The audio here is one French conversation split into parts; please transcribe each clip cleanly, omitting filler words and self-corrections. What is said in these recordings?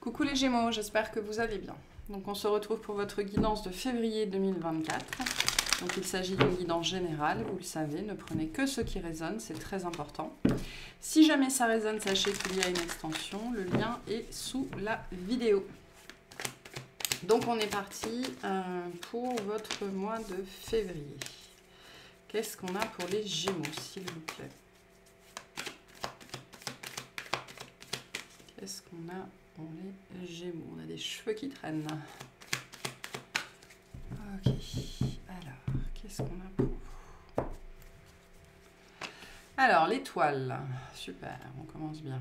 Coucou les Gémeaux, j'espère que vous allez bien. Donc on se retrouve pour votre guidance de février 2024. Donc il s'agit d'une guidance générale, vous le savez, ne prenez que ce qui résonne, c'est très important. Si jamais ça résonne, sachez qu'il y a une extension, le lien est sous la vidéo. Donc on est parti pour votre mois de février. Qu'est-ce qu'on a pour les Gémeaux, s'il vous plaît? Qu'est-ce qu'on a pour les Gémeaux? On a des cheveux qui traînent. Ok, alors, qu'est-ce qu'on a pour vous? Alors, l'étoile, super, on commence bien.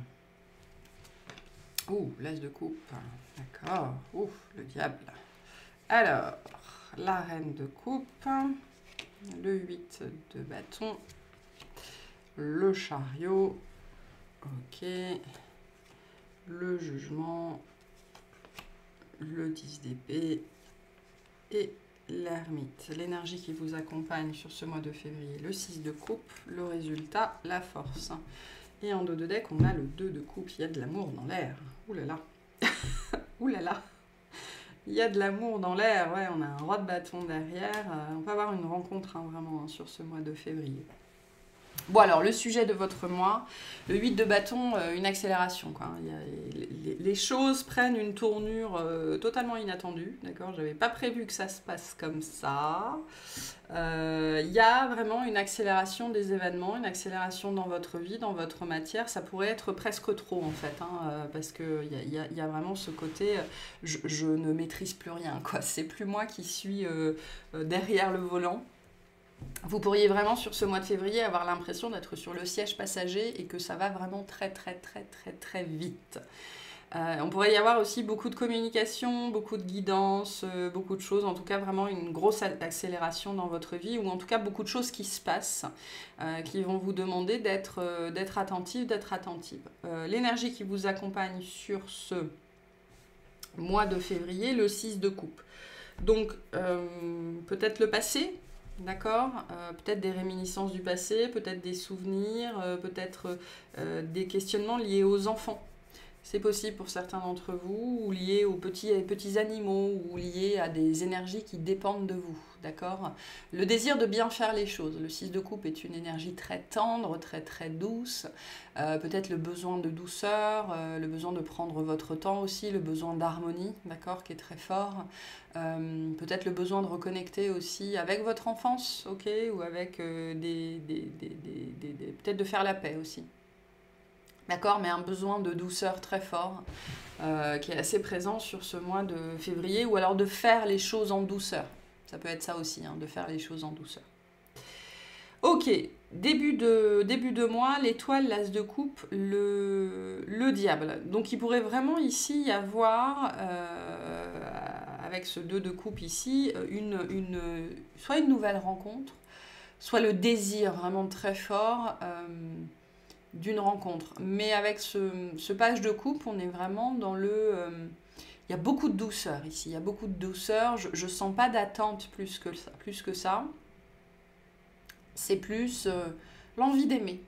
Ouh, l'as de coupe, d'accord. Ouh, le diable. Alors, la reine de coupe, le 8 de bâton, le chariot, ok, le jugement, le 10 d'épée et l'ermite. L'énergie qui vous accompagne sur ce mois de février, le 6 de coupe, le résultat, la force. Et en dos de deck, on a le 2 de coupe, il y a de l'amour dans l'air. Ouh là là. Ouh là là. Il y a de l'amour dans l'air, ouais, on a un roi de bâton derrière. On va avoir une rencontre vraiment sur ce mois de février. Bon alors, le sujet de votre mois, le 8 de bâton, une accélération, quoi. Les choses prennent une tournure totalement inattendue, d'accord? Je n'avais pas prévu que ça se passe comme ça. Il y a vraiment une accélération des événements, une accélération dans votre vie, dans votre matière. Ça pourrait être presque trop, en fait, parce qu'il y a vraiment ce côté, je ne maîtrise plus rien, quoi. C'est plus moi qui suis derrière le volant. Vous pourriez vraiment sur ce mois de février avoir l'impression d'être sur le siège passager et que ça va vraiment très vite. On pourrait y avoir aussi beaucoup de communication, beaucoup de guidance, beaucoup de choses, en tout cas vraiment une grosse accélération dans votre vie ou en tout cas beaucoup de choses qui se passent, qui vont vous demander d'être attentive, L'énergie qui vous accompagne sur ce mois de février, le 6 de coupe. Donc peut-être le passé. D'accord, peut-être des réminiscences du passé, peut-être des souvenirs, peut-être des questionnements liés aux enfants. C'est possible pour certains d'entre vous, ou liés aux petits animaux, ou liés à des énergies qui dépendent de vous. D'accord? Le désir de bien faire les choses. Le 6 de coupe est une énergie très tendre, très douce. Peut-être le besoin de douceur, le besoin de prendre votre temps aussi, le besoin d'harmonie, d'accord, qui est très fort. Peut-être le besoin de reconnecter aussi avec votre enfance, ok, ou avec peut-être de faire la paix aussi. D'accord, mais un besoin de douceur très fort qui est assez présent sur ce mois de février, ou alors de faire les choses en douceur. Ça peut être ça aussi, de faire les choses en douceur. Ok, début de mois, l'étoile, l'as de coupe, le diable. Donc il pourrait vraiment ici y avoir, avec ce 2 de coupe ici, soit une nouvelle rencontre, soit le désir vraiment très fort d'une rencontre. Mais avec ce page de coupe, on est vraiment dans le... il y a beaucoup de douceur ici, il y a beaucoup de douceur. Je ne sens pas d'attente plus que ça. C'est plus l'envie d'aimer.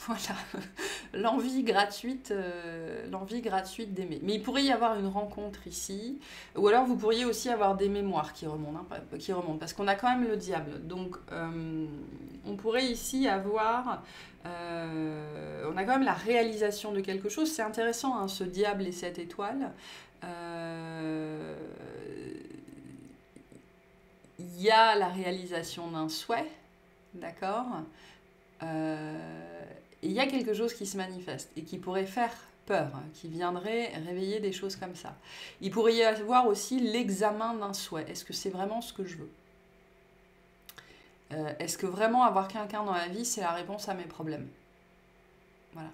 Voilà, l'envie gratuite d'aimer. Mais il pourrait y avoir une rencontre ici, ou alors vous pourriez aussi avoir des mémoires qui remontent, parce qu'on a quand même le diable. Donc, on pourrait ici avoir... on a quand même la réalisation de quelque chose. C'est intéressant, ce diable et cette étoile. Il y a la réalisation d'un souhait, d'accord, et il y a quelque chose qui se manifeste et qui pourrait faire peur, qui viendrait réveiller des choses comme ça. Il pourrait y avoir aussi l'examen d'un souhait. Est-ce que c'est vraiment ce que je veux? Est-ce que vraiment avoir quelqu'un dans la vie, c'est la réponse à mes problèmes? Voilà.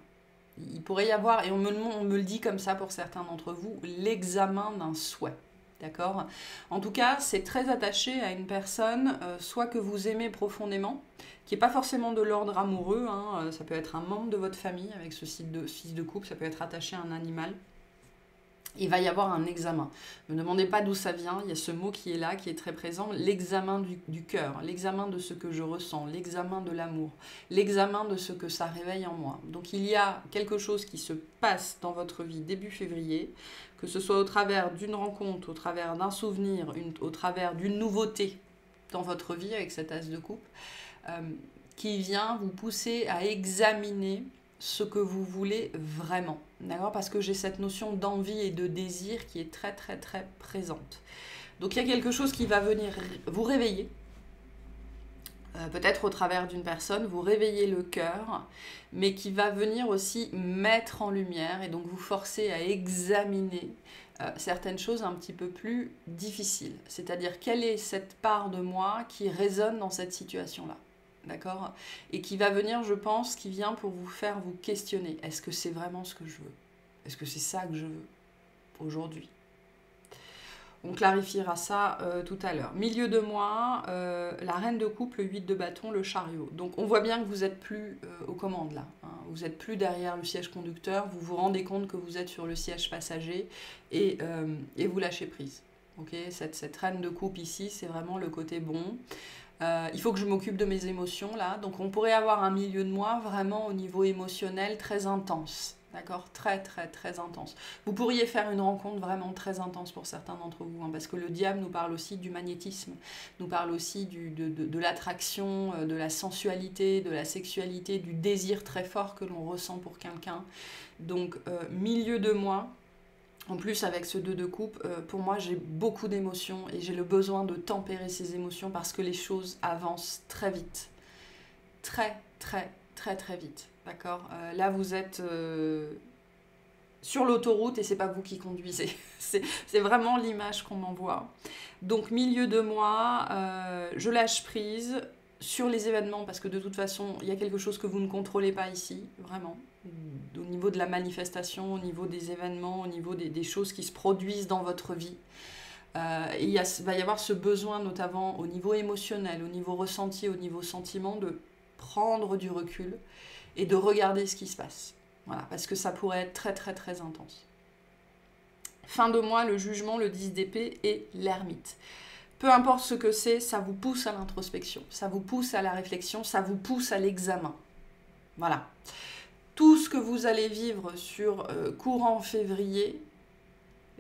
Il pourrait y avoir, et on me le dit comme ça pour certains d'entre vous, l'examen d'un souhait. D'accord? En tout cas, c'est très attaché à une personne, soit que vous aimez profondément, qui n'est pas forcément de l'ordre amoureux, ça peut être un membre de votre famille avec ce 6 de coupe, ça peut être attaché à un animal. il va y avoir un examen. Ne me demandez pas d'où ça vient, il y a ce mot qui est là, qui est très présent, l'examen du cœur, l'examen de ce que je ressens, l'examen de l'amour, l'examen de ce que ça réveille en moi. Donc il y a quelque chose qui se passe dans votre vie début février, que ce soit au travers d'une rencontre, au travers d'un souvenir, au travers d'une nouveauté dans votre vie avec cet as de coupe, qui vient vous pousser à examiner ce que vous voulez vraiment, d'accord? Parce que j'ai cette notion d'envie et de désir qui est très très très présente. Donc il y a quelque chose qui va venir vous réveiller, peut-être au travers d'une personne, vous réveiller le cœur, mais qui va venir aussi mettre en lumière et donc vous forcer à examiner certaines choses un petit peu plus difficiles. C'est-à-dire quelle est cette part de moi qui résonne dans cette situation-là. D'accord? Et qui va venir, je pense, qui vient pour vous faire vous questionner. Est-ce que c'est vraiment ce que je veux? Est-ce que c'est ça que je veux aujourd'hui? On clarifiera ça tout à l'heure. Milieu de mois, la reine de coupe, le 8 de bâton, le chariot. Donc on voit bien que vous n'êtes plus aux commandes là. Hein. Vous n'êtes plus derrière le siège conducteur. Vous vous rendez compte que vous êtes sur le siège passager et vous lâchez prise. Okay, cette reine de coupe ici, c'est vraiment le côté bon. Il faut que je m'occupe de mes émotions là. Donc on pourrait avoir un milieu de mois vraiment au niveau émotionnel très intense. D'accord? Très très très intense. Vous pourriez faire une rencontre vraiment très intense pour certains d'entre vous, hein, parce que le diable nous parle aussi du magnétisme, nous parle aussi de l'attraction, de la sensualité, de la sexualité, du désir très fort que l'on ressent pour quelqu'un. Donc milieu de mois. En plus, avec ce 2 de coupe, pour moi, j'ai beaucoup d'émotions et j'ai le besoin de tempérer ces émotions parce que les choses avancent très vite. Très, très, très, très vite. D'accord? Là, vous êtes sur l'autoroute et c'est pas vous qui conduisez. C'est vraiment l'image qu'on m'envoie. Donc, milieu de mois, je lâche prise sur les événements parce que de toute façon, il y a quelque chose que vous ne contrôlez pas ici, vraiment. Au niveau de la manifestation, au niveau des événements, au niveau des choses qui se produisent dans votre vie. Et va y avoir ce besoin, notamment au niveau émotionnel, au niveau ressenti, au niveau sentiment, de prendre du recul et de regarder ce qui se passe. Voilà, parce que ça pourrait être très très très intense. Fin de mois, le jugement, le 10 d'épée et l'ermite. Peu importe ce que c'est, ça vous pousse à l'introspection, ça vous pousse à la réflexion, ça vous pousse à l'examen. Voilà. Tout ce que vous allez vivre sur courant février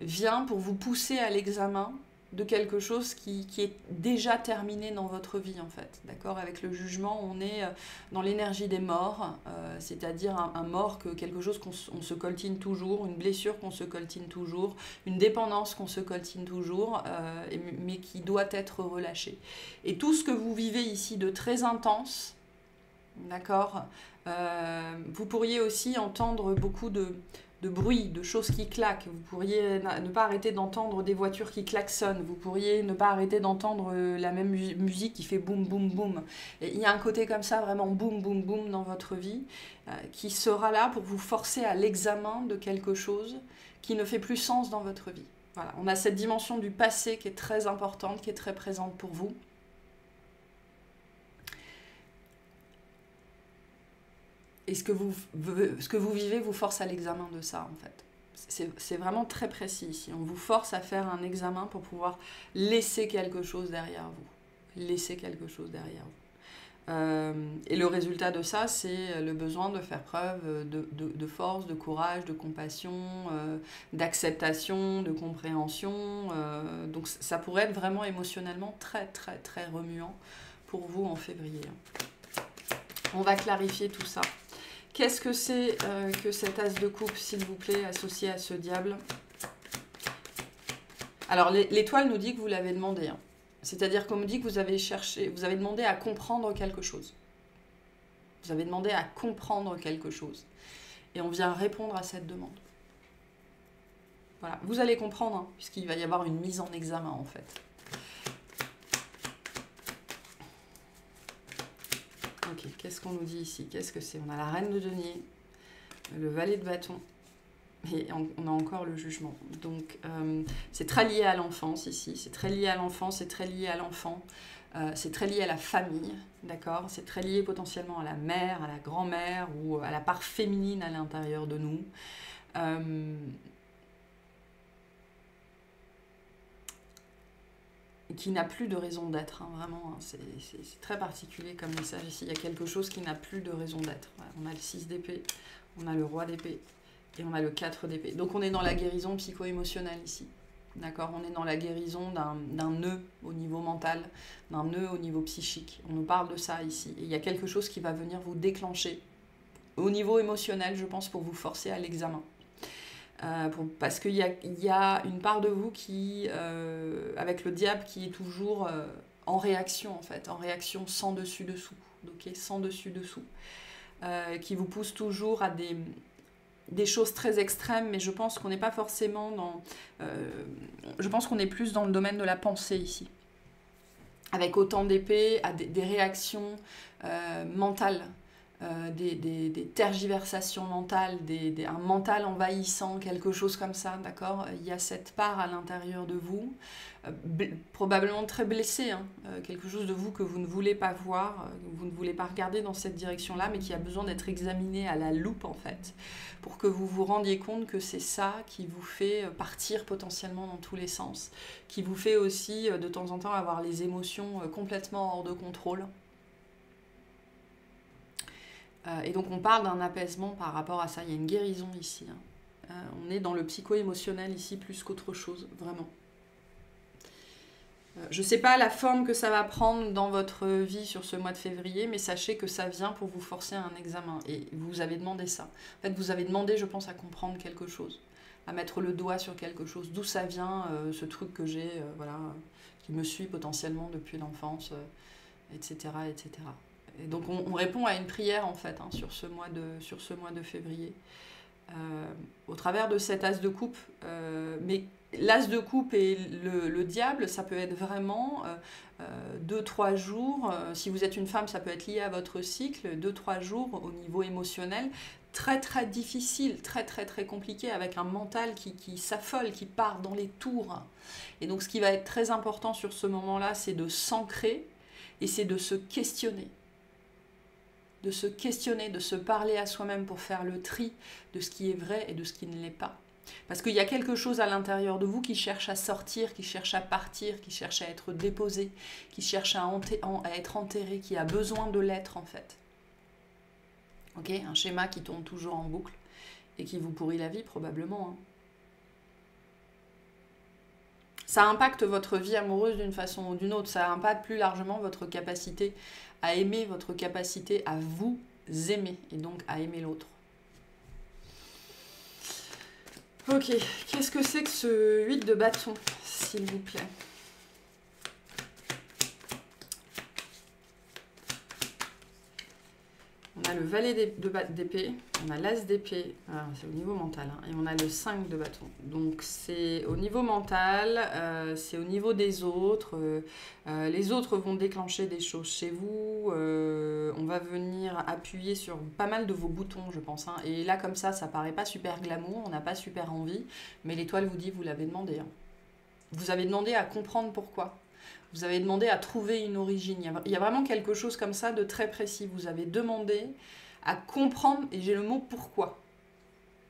vient pour vous pousser à l'examen de quelque chose qui est déjà terminé dans votre vie, en fait. D'accord? Avec le jugement, on est dans l'énergie des morts, c'est-à-dire un mort, quelque chose qu'on se coltine toujours, une blessure qu'on se coltine toujours, une dépendance qu'on se coltine toujours, mais qui doit être relâchée. Et tout ce que vous vivez ici de très intense, d'accord, vous pourriez aussi entendre beaucoup de bruit, de choses qui claquent. Vous pourriez ne pas arrêter d'entendre des voitures qui klaxonnent. Vous pourriez ne pas arrêter d'entendre la même musique qui fait boum, boum, boum. Et il y a un côté comme ça, vraiment boum, boum, boum dans votre vie, qui sera là pour vous forcer à l'examen de quelque chose qui ne fait plus sens dans votre vie. Voilà. On a cette dimension du passé qui est très importante, qui est très présente pour vous. Et ce que vous vivez vous force à l'examen de ça, en fait. C'est vraiment très précis ici. On vous force à faire un examen pour pouvoir laisser quelque chose derrière vous. Laisser quelque chose derrière vous. Et le résultat de ça, c'est le besoin de faire preuve de force, de courage, de compassion, d'acceptation, de compréhension. Donc ça pourrait être vraiment émotionnellement très, très, très remuant pour vous en février. On va clarifier tout ça. Qu'est-ce que c'est que cet as de coupe, s'il vous plaît, associé à ce diable? Alors, l'étoile nous dit que vous l'avez demandé. Hein. C'est-à-dire qu'on me dit que vous avez demandé à comprendre quelque chose. Vous avez demandé à comprendre quelque chose. Et on vient répondre à cette demande. Voilà. Vous allez comprendre, hein, puisqu'il va y avoir une mise en examen, en fait. Ok, qu'est-ce qu'on nous dit ici? Qu'est-ce que c'est? On a la reine de denier, le valet de bâton, et on a encore le jugement. Donc, c'est très lié à l'enfance ici, c'est très lié à l'enfance, c'est très lié à l'enfant, c'est très lié à la famille, d'accord? C'est très lié potentiellement à la mère, à la grand-mère, ou à la part féminine à l'intérieur de nous. qui n'a plus de raison d'être, hein, vraiment, hein, c'est très particulier comme message ici. Il y a quelque chose qui n'a plus de raison d'être. Voilà, on a le 6 d'épée, on a le roi d'épée et on a le 4 d'épée. Donc on est dans la guérison psycho-émotionnelle ici. D'accord, on est dans la guérison d'un nœud au niveau mental, d'un nœud au niveau psychique. On nous parle de ça ici. Et il y a quelque chose qui va venir vous déclencher au niveau émotionnel, je pense, pour vous forcer à l'examen. Parce qu'il y a une part de vous qui, avec le diable, qui est toujours en réaction, en fait, en réaction sans dessus-dessous, okay, sans dessus-dessous, qui vous pousse toujours à des choses très extrêmes, mais je pense qu'on n'est pas forcément dans... je pense qu'on est plus dans le domaine de la pensée ici. Avec autant d'épées, à des réactions mentales, des tergiversations mentales, un mental envahissant, quelque chose comme ça, d'accord? Il y a cette part à l'intérieur de vous, probablement très blessée, hein, quelque chose de vous que vous ne voulez pas voir, vous ne voulez pas regarder dans cette direction-là, mais qui a besoin d'être examiné à la loupe, en fait, pour que vous vous rendiez compte que c'est ça qui vous fait partir potentiellement dans tous les sens, qui vous fait aussi, de temps en temps, avoir les émotions complètement hors de contrôle. Et donc on parle d'un apaisement par rapport à ça, il y a une guérison ici. Hein. On est dans le psycho-émotionnel ici plus qu'autre chose, vraiment. Je ne sais pas la forme que ça va prendre dans votre vie sur ce mois de février, mais sachez que ça vient pour vous forcer à un examen. Et vous avez demandé ça. En fait, vous avez demandé, je pense, à comprendre quelque chose, à mettre le doigt sur quelque chose. D'où ça vient, ce truc que j'ai, voilà, qui me suit potentiellement depuis l'enfance, etc., etc. Et donc on répond à une prière en fait, hein, sur ce mois de février. Au travers de cet as de coupe, mais l'as de coupe et le diable, ça peut être vraiment 2-3 jours, si vous êtes une femme, ça peut être lié à votre cycle, 2-3 jours au niveau émotionnel, très très difficile, très très très compliqué, avec un mental qui s'affole, qui part dans les tours. Et donc ce qui va être très important sur ce moment-là, c'est de s'ancrer et c'est de se questionner. De se questionner, de se parler à soi-même pour faire le tri de ce qui est vrai et de ce qui ne l'est pas. Parce qu'il y a quelque chose à l'intérieur de vous qui cherche à sortir, qui cherche à partir, qui cherche à être déposé, qui cherche à être enterré, qui a besoin de l'être en fait. Ok, un schéma qui tourne toujours en boucle et qui vous pourrit la vie probablement. Hein. Ça impacte votre vie amoureuse d'une façon ou d'une autre, ça impacte plus largement votre capacité à aimer, votre capacité à vous aimer et donc à aimer l'autre. Ok, qu'est-ce que c'est que ce 8 de bâton, s'il vous plaît? On a le valet d'épée, on a l'as d'épée, c'est au niveau mental, hein, et on a le 5 de bâton. Donc c'est au niveau mental, c'est au niveau des autres. Les autres vont déclencher des choses chez vous. On va venir appuyer sur pas mal de vos boutons, je pense. Hein. Et là, comme ça paraît pas super glamour, on n'a pas super envie. Mais l'étoile vous dit, vous l'avez demandé. Hein. Vous avez demandé à comprendre pourquoi. Vous avez demandé à trouver une origine. Il y a vraiment quelque chose comme ça de très précis. Vous avez demandé à comprendre, et j'ai le mot pourquoi.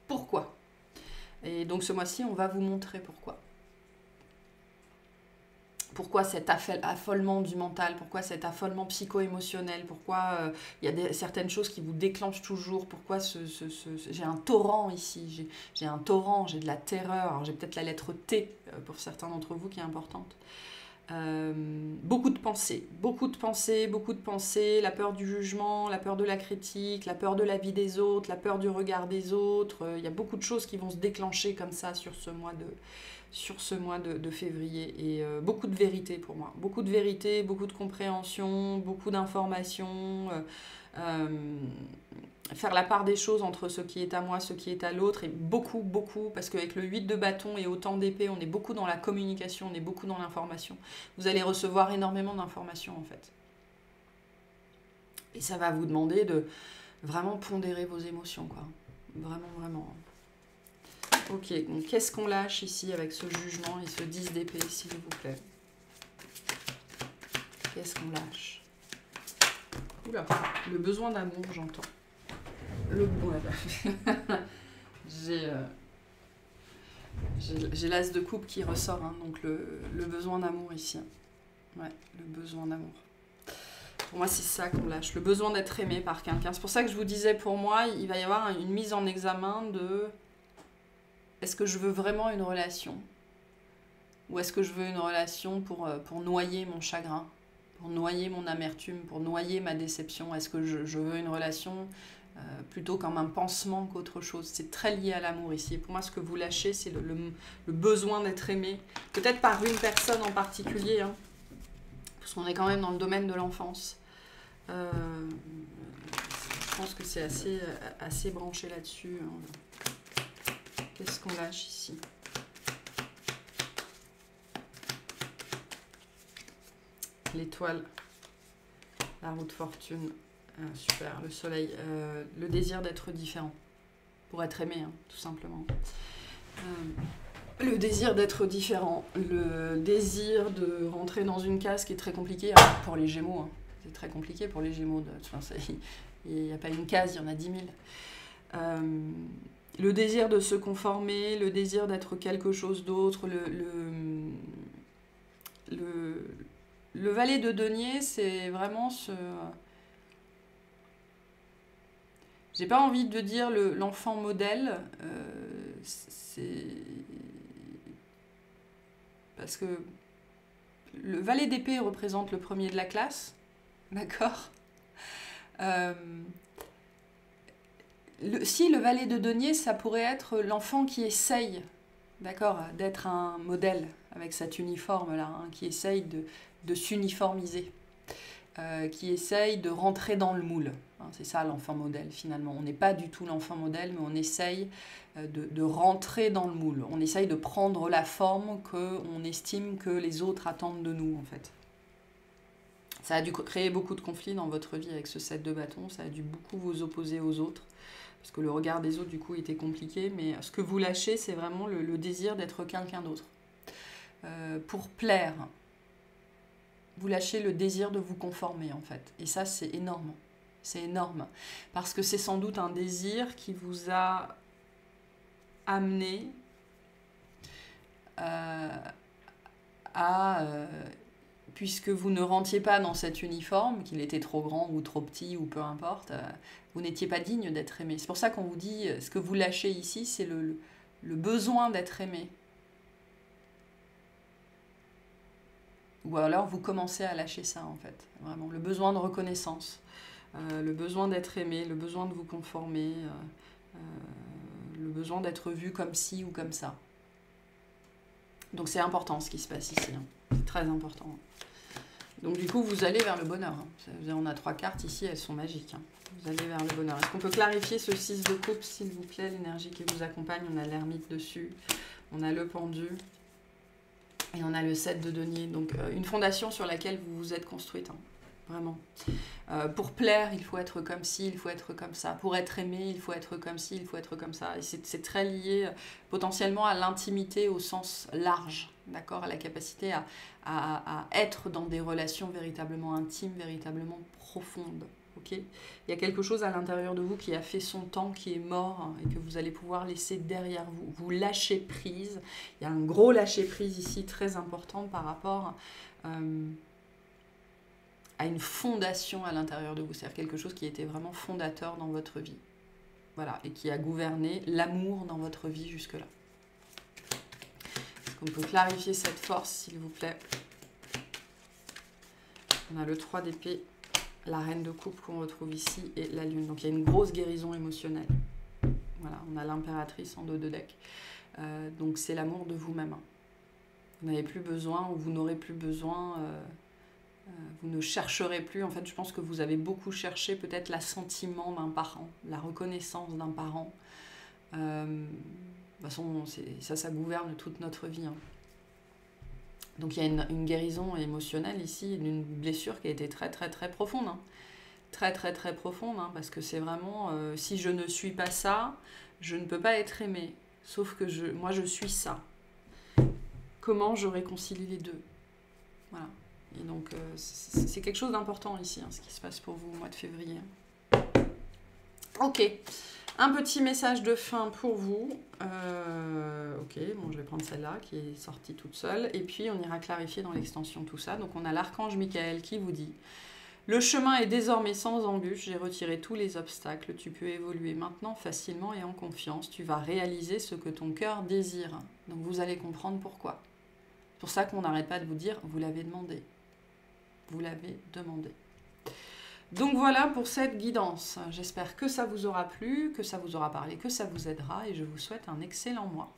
Pourquoi? Et donc ce mois-ci, on va vous montrer pourquoi. Pourquoi cet affolement du mental? Pourquoi cet affolement psycho-émotionnel? Pourquoi il y a certaines choses qui vous déclenchent toujours? Pourquoi j'ai un torrent ici? J'ai un torrent, j'ai de la terreur. Alors j'ai peut-être la lettre T pour certains d'entre vous qui est importante. Beaucoup de pensées, la peur du jugement, la peur de la critique, la peur de la vie des autres, la peur du regard des autres. Il y a beaucoup de choses qui vont se déclencher comme ça sur ce mois de février. Et beaucoup de vérité pour moi. Beaucoup de vérité, beaucoup de compréhension, beaucoup d'informations. Faire la part des choses entre ce qui est à moi, ce qui est à l'autre, et beaucoup, parce qu'avec le 8 de bâton et autant d'épée, on est beaucoup dans la communication, on est beaucoup dans l'information. Vous allez recevoir énormément d'informations, en fait. Et ça va vous demander de vraiment pondérer vos émotions, quoi. Vraiment, vraiment. Ok, donc qu'est-ce qu'on lâche ici avec ce jugement et ce 10 d'épée, s'il vous plaît? Qu'est-ce qu'on lâche? Oula, le besoin d'amour, j'entends. J'ai l'as de coupe qui ressort, hein, donc le besoin d'amour ici. Ouais, le besoin d'amour. Pour moi, c'est ça qu'on lâche, le besoin d'être aimé par quelqu'un. C'est pour ça que je vous disais, pour moi, il va y avoir une mise en examen de est-ce que je veux vraiment une relation? Ou est-ce que je veux une relation pour noyer mon chagrin, pour noyer mon amertume, pour noyer ma déception? Est-ce que je veux une relation plutôt comme un pansement qu'autre chose? C'est très lié à l'amour ici. Et pour moi, ce que vous lâchez, c'est le besoin d'être aimé. Peut-être par une personne en particulier, hein, parce qu'on est quand même dans le domaine de l'enfance. Je pense que c'est assez branché là-dessus. Qu'est-ce qu'on lâche ici? L'étoile, la roue de fortune, super, le soleil, le désir d'être différent, pour être aimé, hein, tout simplement. Le désir d'être différent, le désir de rentrer dans une case qui est très compliquée pour les Gémeaux. Hein. C'est très compliqué pour les Gémeaux. Il n'y a pas une case, il y en a 10 000. Le désir de se conformer, le désir d'être quelque chose d'autre, le valet de denier, c'est vraiment ce... J'ai pas envie de dire l'enfant modèle, c'est... Parce que le valet d'épée représente le premier de la classe, d'accord? Si le valet de denier, ça pourrait être l'enfant qui essaye, d'accord, d'être un modèle avec cet uniforme-là, hein, qui essaye de s'uniformiser, qui essaye de rentrer dans le moule. Hein, c'est ça l'enfant modèle finalement. On n'est pas du tout l'enfant modèle, mais on essaye de rentrer dans le moule. On essaye de prendre la forme qu'on estime que les autres attendent de nous en fait. Ça a dû créer beaucoup de conflits dans votre vie avec ce 7 de bâton, ça a dû beaucoup vous opposer aux autres, parce que le regard des autres du coup était compliqué, mais ce que vous lâchez, c'est vraiment le désir d'être quelqu'un d'autre. Pour plaire, vous lâchez le désir de vous conformer en fait, et ça c'est énorme. C'est énorme, parce que c'est sans doute un désir qui vous a amené puisque vous ne rentiez pas dans cet uniforme, qu'il était trop grand ou trop petit ou peu importe, vous n'étiez pas digne d'être aimé. C'est pour ça qu'on vous dit, ce que vous lâchez ici, c'est le besoin d'être aimé. Ou alors vous commencez à lâcher ça en fait, vraiment, le besoin de reconnaissance. Le besoin d'être aimé, le besoin de vous conformer, le besoin d'être vu comme ci ou comme ça. Donc c'est important ce qui se passe ici, hein. C'est très important. Donc du coup, vous allez vers le bonheur. Hein. On a 3 cartes ici, elles sont magiques. Hein. Vous allez vers le bonheur. Est-ce qu'on peut clarifier ce 6 de coupe, s'il vous plaît, l'énergie qui vous accompagne? On a l'ermite dessus, on a le pendu, et on a le 7 de denier. Donc une fondation sur laquelle vous vous êtes construite. Hein. Vraiment. Pour plaire, il faut être comme ci, il faut être comme ça. Pour être aimé, il faut être comme ci, il faut être comme ça. Et c'est très lié potentiellement à l'intimité au sens large, d'accord, à la capacité à être dans des relations véritablement intimes, véritablement profondes. Okay, il y a quelque chose à l'intérieur de vous qui a fait son temps, qui est mort, hein, et que vous allez pouvoir laisser derrière vous. Vous lâchez prise. Il y a un gros lâcher prise ici, très important par rapport à une fondation à l'intérieur de vous, c'est-à-dire quelque chose qui était vraiment fondateur dans votre vie. Voilà, et qui a gouverné l'amour dans votre vie jusque-là. Est-ce qu'on peut clarifier cette force, s'il vous plaît? On a le 3 d'épée, la reine de coupe qu'on retrouve ici, et la lune. Donc il y a une grosse guérison émotionnelle. Voilà, on a l'impératrice en dos de deck. Donc c'est l'amour de vous-même. Vous n'avez plus besoin, ou vous n'aurez plus besoin... vous ne chercherez plus, en fait je pense que vous avez beaucoup cherché peut-être l'assentiment d'un parent, la reconnaissance d'un parent. De toute façon, ça gouverne toute notre vie. Hein. Donc il y a une guérison émotionnelle ici, une blessure qui a été très très très profonde. Hein. Très très très profonde, hein, parce que c'est vraiment, si je ne suis pas ça, je ne peux pas être aimé. Sauf que moi je suis ça. Comment je réconcilie les deux? Voilà. Et donc, c'est quelque chose d'important ici, hein, ce qui se passe pour vous au mois de février. Ok, un petit message de fin pour vous. Ok, bon, je vais prendre celle-là qui est sortie toute seule. Et puis, on ira clarifier dans l'extension tout ça. Donc, on a l'archange Michael qui vous dit: le chemin est désormais sans embûche, j'ai retiré tous les obstacles. Tu peux évoluer maintenant facilement et en confiance. Tu vas réaliser ce que ton cœur désire. Donc, vous allez comprendre pourquoi. C'est pour ça qu'on n'arrête pas de vous dire: vous l'avez demandé. Vous l'avez demandé. Donc voilà pour cette guidance. J'espère que ça vous aura plu, que ça vous aura parlé, que ça vous aidera et je vous souhaite un excellent mois.